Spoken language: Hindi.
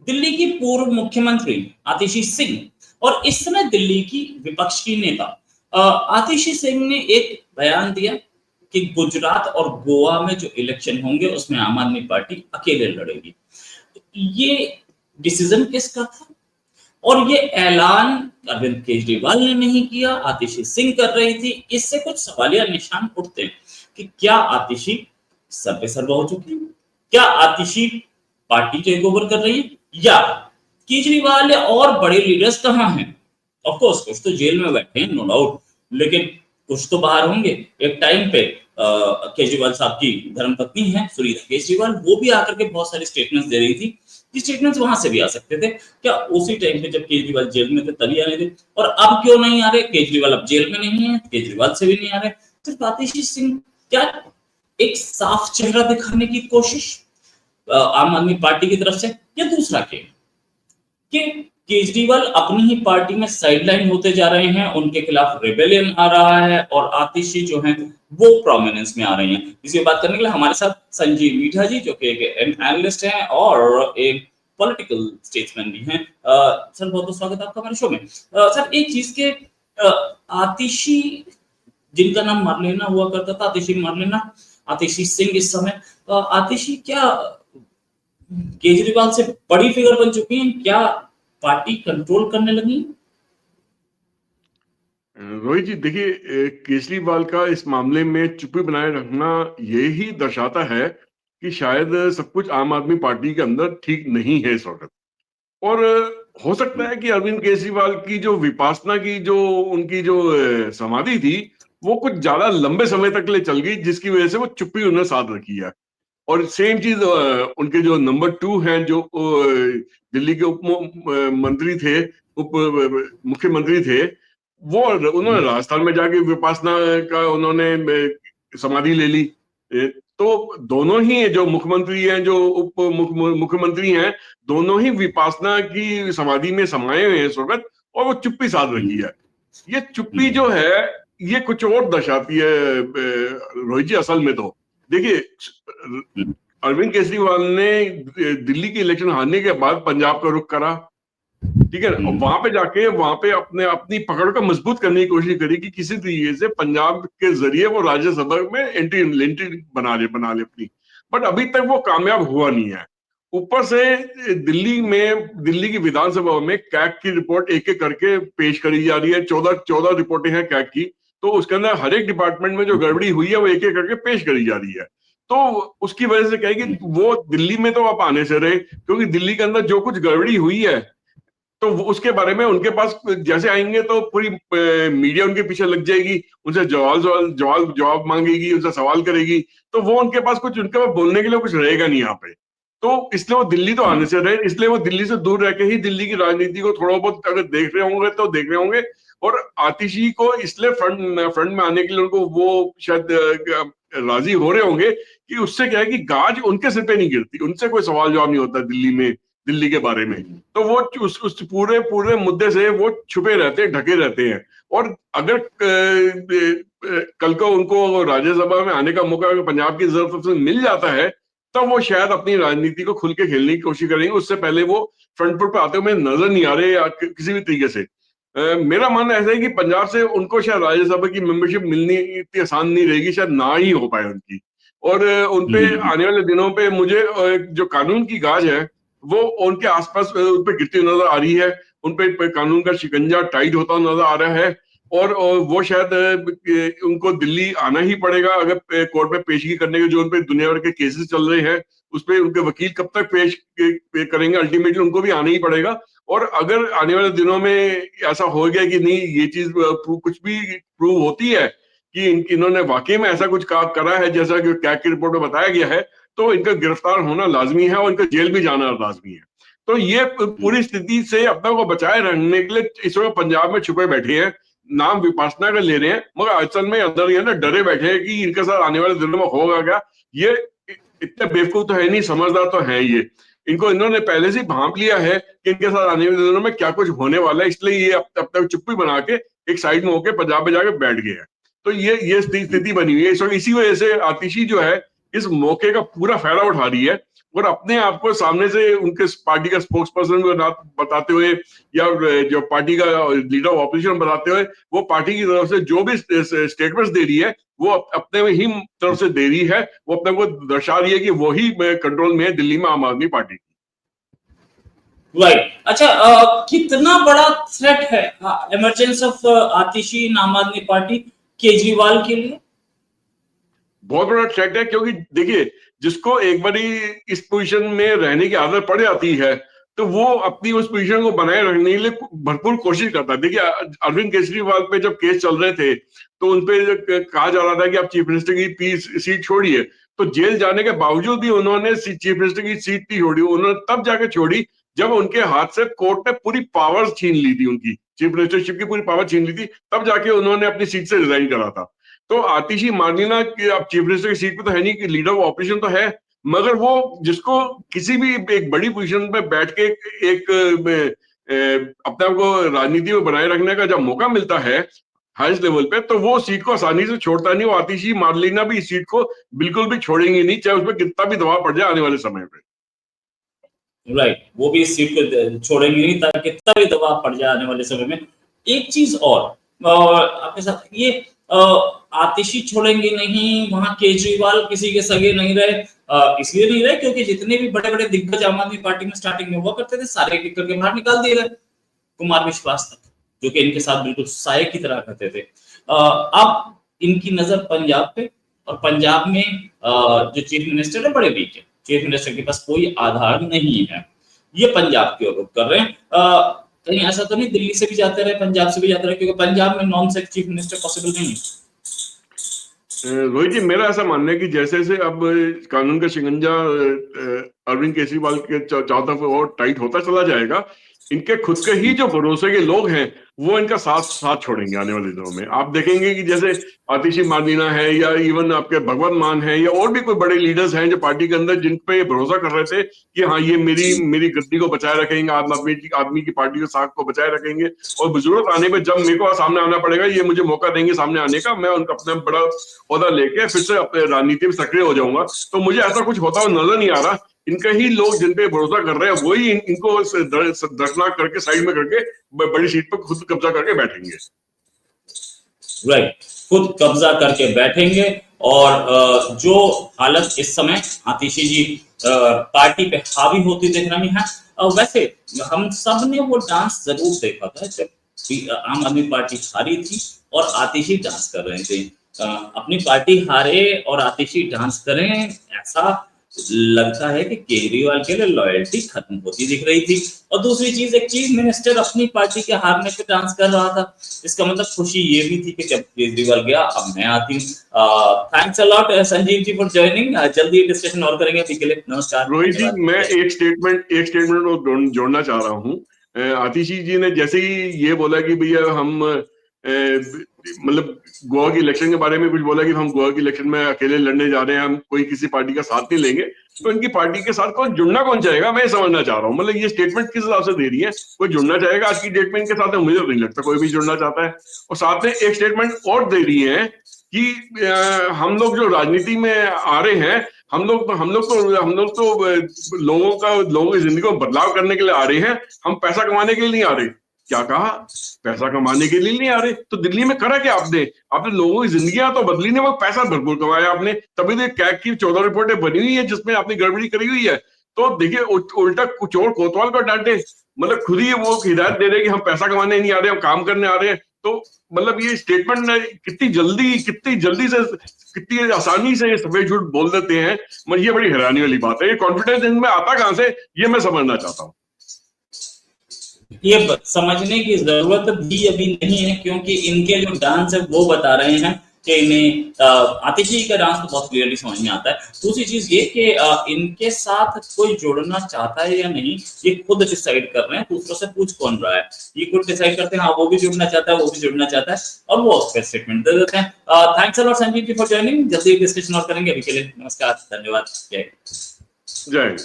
दिल्ली की पूर्व मुख्यमंत्री आतिशी सिंह और इस समय दिल्ली की विपक्ष की नेता आतिशी सिंह ने एक बयान दिया कि गुजरात और गोवा में जो इलेक्शन होंगे उसमें आम आदमी पार्टी अकेले लड़ेगी। ये डिसीजन किसका था? और ये ऐलान अरविंद केजरीवाल ने नहीं किया, आतिशी सिंह कर रही थी। इससे कुछ सवालिया निशान उठते हैं कि क्या आतिशी सर्वेसर्वा हो चुकी है? क्या आतिशी पार्टी टेक ओवर कर रही है? या केजरीवाल और बड़े लीडर्स कहाँ हैं? ऑफ कोर्स कुछ तो जेल में बैठे हैं, नो डाउट, लेकिन कुछ तो बाहर होंगे। एक टाइम पे केजरीवाल साहब की धर्मपत्नी है सुनीता केजरीवाल, वो भी आकर के बहुत सारे स्टेटमेंट्स दे रही थी। ये स्टेटमेंट्स वहां से भी आ सकते थे। क्या उसी टाइम पे जब केजरीवाल जेल में थे तभी आने थे? और अब क्यों नहीं आ रहे? केजरीवाल अब जेल में नहीं है, केजरीवाल से भी नहीं आ रहे। सिर्फ आतिशी सिंह क्या एक साफ चेहरा दिखाने की कोशिश आम आदमी पार्टी की तरफ से, या दूसरा क्या कि केजरीवाल अपनी ही पार्टी में साइडलाइन होते जा रहे हैं, उनके खिलाफ रिबेलियन आ रहा है और आतिशी जो हैं वो प्रोमिनेंस में आ रही हैं। इसी बात करने के लिए हमारे साथ संजीव मीठा जी जो कि एक एनालिस्ट हैं और एक पॉलिटिकल स्टेट्समैन भी हैं। सर बहुत बहुत स्वागत है आपका हमारे शो में। सर एक चीज के आतिशी जिनका नाम मारलेना हुआ करता था, आतिशी मारलेना, आतिशी सिंह इस समय आतिशी क्या केजरीवाल से बड़ी फिगर बन चुकी हैं? क्या पार्टी कंट्रोल करने लगी? रोहित जी देखिए, केजरीवाल का इस मामले में चुप्पी बनाए रखना यही दर्शाता है कि शायद सब कुछ आम आदमी पार्टी के अंदर ठीक नहीं है इस वक्त। और हो सकता है कि अरविंद केजरीवाल की जो विपासना की जो उनकी जो समाधि थी वो कुछ ज्यादा लंबे समय तक ले चल गई, जिसकी वजह से वो चुप्पी उन्होंने साध रखी है। और सेम चीज उनके जो नंबर 2 हैं, जो दिल्ली के उप मंत्री थे, उप मुख्यमंत्री थे, वो उन्होंने राजस्थान में जाके विपासना का उन्होंने समाधि ले ली। तो दोनों ही जो मुख्यमंत्री हैं, जो उप मुख्यमंत्री हैं, दोनों ही विपासना की समाधि में समाये हुए हैं इस वक्त, और वो चुप्पी साध रखी है। ये चुप्पी जो है ये कुछ और दर्शाती है रोहित जी। असल में तो देखिए, अरविंद केजरीवाल ने दिल्ली की इलेक्शन हारने के बाद पंजाब का रुख करा, ठीक है, और वहां पे जाके वहां पे अपनी पकड़ को मजबूत करने की कोशिश करी कि किसी तरीके से पंजाब के जरिए वो राज्यसभा में एंट्री बना ले अपनी। बट अभी तक वो कामयाब हुआ नहीं है। ऊपर से दिल्ली की विधानसभा में कैग की रिपोर्ट एक एक करके पेश करी जा रही है। 14 रिपोर्टें हैं कैग की, तो उसके अंदर हर एक डिपार्टमेंट में जो गड़बड़ी हुई है वो एक एक करके पेश करी जा रही है। तो उसकी वजह से क्या है कि वो दिल्ली में तो आप आने से रहे, क्योंकि दिल्ली के अंदर जो कुछ गड़बड़ी हुई है तो उसके बारे में उनके पास जैसे आएंगे तो पूरी मीडिया उनके पीछे लग जाएगी, उनसे जवाब मांगेगी, उनसे सवाल करेगी। तो वो उनके पास बोलने के लिए कुछ रहेगा नहीं यहाँ पे। तो इसलिए वो दिल्ली तो आने से रहे, इसलिए वो दिल्ली से दूर रह के ही दिल्ली की राजनीति को थोड़ा बहुत अगर देख रहे होंगे तो देख रहे होंगे। और आतिशी को इसलिए फ्रंट में आने के लिए उनको वो शायद राजी हो रहे होंगे कि उससे क्या है कि गाज उनके सिर पे नहीं गिरती, उनसे कोई सवाल जवाब नहीं होता दिल्ली के बारे में। तो वो उस पूरे मुद्दे से वो छुपे रहते हैं, ढके रहते हैं। और अगर कल को उनको राज्यसभा में आने का मौका अगर पंजाब की तरफ से मिल जाता है तो वो शायद अपनी राजनीति को खुल के खेलने की कोशिश करेंगे। उससे पहले वो फ्रंट फुट पे आते हुए नजर नहीं आ रहे किसी भी तरीके से। मेरा मानना ऐसा है कि पंजाब से उनको शायद राज्यसभा की मेंबरशिप मिलनी इतनी आसान नहीं रहेगी, शायद ना ही हो पाए उनकी। और उनपे आने वाले दिनों पे मुझे जो कानून की गाज है वो उनके आसपास उन पे गिरती नजर आ रही है। उन पे कानून का शिकंजा टाइट होता नजर आ रहा है। और वो शायद उनको दिल्ली आना ही पड़ेगा अगर कोर्ट में पेशगी करने के जो उन पे दुनिया भर के केसेस चल रहे हैं उस पे उनके वकील कब तक पेश करेंगे, अल्टीमेटली उनको भी आना ही पड़ेगा। और अगर आने वाले दिनों में ऐसा हो गया कि नहीं ये चीज कुछ भी प्रूव होती है कि इन्होंने वाकई में ऐसा कुछ करा है जैसा कि कैग की रिपोर्ट में बताया गया है, तो इनका गिरफ्तार होना लाजमी है और इनका जेल भी जाना लाजमी है। तो ये पूरी स्थिति से अपने को बचाए रखने के लिए इस वक्त पंजाब में छुपे बैठे हैं, नाम विपासना का ले रहे हैं, मगर असल में अंदर ये ना डरे बैठे हैं कि इनके साथ आने वाले दिनों में होगा क्या। ये इतने बेवकूफ तो है नहीं, समझदार तो है ये। इन्होंने पहले से भांप लिया है कि इनके साथ आने वाले दिनों में क्या कुछ होने वाला है, इसलिए ये अब तक चुप्पी बना के एक साइड में होकर पंजाब में जाके बैठ गए हैं। तो ये स्थिति बनी हुई है इस वक्त। इसी वजह से आतिशी जो है इस मौके का पूरा फायदा उठा रही है और अपने आप को सामने से उनके पार्टी का स्पोक्स पर्सन बताते हुए या जो पार्टी का लीडर ऑफ ऑपोजिशन बताते हुए वो पार्टी की तरफ से जो भी स्टेटमेंट्स दे रही है वो अपने में ही तरफ से दे रही है, वो अपने को दर्शा रही है कि वही कंट्रोल में है दिल्ली में आम आदमी पार्टी। राइट, अच्छा, कितना बड़ा थ्रेट है इमरजेंस ऑफ आतिशी आम आदमी पार्टी केजरीवाल के लिए? बहुत बड़ा थ्रेट है, क्योंकि देखिए जिसको एक बारी इस पोजीशन में रहने की आदत पड़ जाती है तो वो अपनी उस पोजीशन को बनाए रखने के लिए भरपूर कोशिश करता है। देखिए अरविंद केजरीवाल पे जब केस चल रहे थे तो उनपे कहा जा रहा था कि आप चीफ मिनिस्टर की सीट छोड़िए, तो जेल जाने के बावजूद भी उन्होंने चीफ मिनिस्टर की सीट नहीं छोड़ी। उन्होंने तब जाके छोड़ी जब उनके हाथ से कोर्ट ने पूरी पावर छीन ली थी, उनकी चीफ मिनिस्टरशिप की पूरी पावर छीन ली थी, तब जाके उन्होंने अपनी सीट से रिजाइन करा था। तो आतिशी मार्लेना की अब चीफ मिनिस्टर की सीट पे तो है नहीं, कि लीडर ऑफ ऑपोजिशन तो है, मगर वो जिसको किसी भी एक बड़ी पोजीशन पे बैठ के एक अपने आप को राजनीति में बनाए रखने का जब मौका मिलता है हाईएस्ट लेवल पे, तो वो सीट को आसानी से छोड़ता नहीं। वो आतिशी मार्लेना भी इस सीट को बिल्कुल भी छोड़ेंगे नहीं, चाहे उसमें कितना भी दबाव पड़ जाए आने वाले समय पे। राइट, वो भी इस सीट को छोड़ेंगे नहीं ताकि कितना भी दबाव पड़ जाए आने वाले समय में। एक चीज और आपके साथ ये आतिशी छोड़ेंगे नहीं, वहां केजरीवाल किसी के सगे नहीं रहे, इसलिए नहीं रहे क्योंकि जितने भी बड़े बड़े दिग्गज आम आदमी पार्टी में स्टार्टिंग में हुआ करते थे सारे एक करके बाहर निकाल दिए गए, कुमार विश्वास तक, जो कि इनके साथ बिल्कुल साये की तरह करते थे। अब इनकी नजर पंजाब पे, और पंजाब में जो चीफ मिनिस्टर है बड़े वीक है, चीफ मिनिस्टर के पास कोई आधार नहीं है, ये पंजाब की ओर रुख कर रहे हैं। कहीं ऐसा तो नहीं दिल्ली से भी जाते रहे, पंजाब से भी जाते रहे, क्योंकि पंजाब में non sex chief minister possible नहीं है। रोहित जी, मेरा ऐसा मानना है कि जैसे जैसे अब कानून का शिकंजा अरविंद केजरीवाल के चारों तरफ और टाइट होता चला जाएगा, इनके खुद के ही जो भरोसे के लोग हैं वो इनका साथ छोड़ेंगे आने वाले दिनों में। आप देखेंगे कि जैसे आतिशी मार्लेना है या इवन आपके भगवंत मान है या और भी कोई बड़े लीडर्स हैं जो पार्टी के अंदर जिन पे भरोसा कर रहे थे कि हाँ ये मेरी गद्दी को बचाए रखेंगे, आदमी की पार्टी के साख को बचाए रखेंगे, और जरूरत आने पे जब मेरे को सामने आना पड़ेगा ये मुझे मौका देंगे सामने आने का, मैं उनका अपना बड़ा ओहदा लेके फिर से अपने राजनीति में सक्रिय हो जाऊंगा। तो मुझे ऐसा कुछ होता हुआ नजर नहीं आ रहा। इनके ही लोग जिन पे भरोसा कर रहे हैं वही इनको दर्शनाक करके साइड में करके बड़ी सीट पर खुद कब्जा करके बैठेंगे। राइट, खुद कब्जा करके बैठेंगे। और जो हालत इस समय आतिशी जी पार्टी पे हावी होती दिख रही है, वैसे हम सब ने वो डांस जरूर देखा था जब आम आदमी पार्टी हारी थी और आतिशी डांस कर रहे थे। अपनी पार्टी हारे और आतिशी डांस करें, ऐसा लगता है कि केजरीवाल के लिए लॉयल्टी खत्म होती दिख रही थी। और दूसरी चीज, एक चीफ मिनिस्टर अपनी पार्टी के हारने पे डांस कर रहा था, इसका मतलब खुशी ये भी थी कि जब केजरीवाल गया अब मैं आती हूँ। Thanks a lot Sanjeev ji for joining, जल्दी डिस्कशन और करेंगे, अभी के लिए नमस्कार। रोहित जी, मैं एक स्टेटमेंट जोड़ना चाह रहा हूँ। आतिशी जी ने जैसे ही ये बोला कि भैया हम मतलब गोवा की इलेक्शन के बारे में कुछ बोला कि हम गोवा की इलेक्शन में अकेले लड़ने जा रहे हैं, हम कोई किसी पार्टी का साथ नहीं लेंगे, तो इनकी पार्टी के साथ कौन जुड़ना कौन चाहेगा, मैं समझना चाह रहा हूँ। मतलब ये स्टेटमेंट किस हिसाब से दे रही है, कोई जुड़ना चाहेगा आज की डेट में इनके साथ? मुझे तो नहीं लगता कोई भी जुड़ना चाहता है। और साथ में एक स्टेटमेंट और दे रही है कि हम लोग जो राजनीति में आ रहे हैं, हम लोग तो लोगों की जिंदगी में बदलाव करने के लिए आ रहे हैं, हम पैसा कमाने के लिए नहीं आ रहे। क्या कहा? पैसा कमाने के लिए नहीं आ रहे। तो दिल्ली में करा क्या आपने लोगों की जिंदगियां तो बदली नहीं, वो पैसा भरपूर कमाया आपने, तभी तो कैग की 14 रिपोर्टें बनी हुई है जिसमें आपने गड़बड़ी करी हुई है। तो देखिए उल्टा चोर कोतवाल को डांटे, मतलब खुद ही वो हिदायत दे रहे कि हम पैसा कमाने नहीं आ रहे, हम काम करने आ रहे हैं। तो मतलब ये स्टेटमेंट कितनी जल्दी से कितनी आसानी से सफेद झूठ बोल देते हैं, मतलब ये बड़ी हैरानी वाली बात है। ये कॉन्फिडेंस इनमें आता कहां से, ये मैं समझना चाहता हूँ। ये समझने की जरूरत भी अभी नहीं है, क्योंकि इनके जो डांस है वो बता रहे हैं कि इन्हें आतिशी का डांस तो बहुत क्लियरली समझ में आता है। दूसरी चीज ये कि इनके साथ कोई जुड़ना चाहता है या नहीं ये खुद डिसाइड कर रहे हैं, दूसरों से पूछ कौन रहा है, ये खुद डिसाइड करते हैं। हाँ, वो भी जुड़ना चाहता है, वो भी जुड़ना चाहता है, और वो उस पर स्टेटमेंट दे देते हैं। Thanks a lot Sanjeev ji for joining, जल्दी डिस्कशन और करेंगे, अभी के लिए नमस्कार, धन्यवाद, जय जय।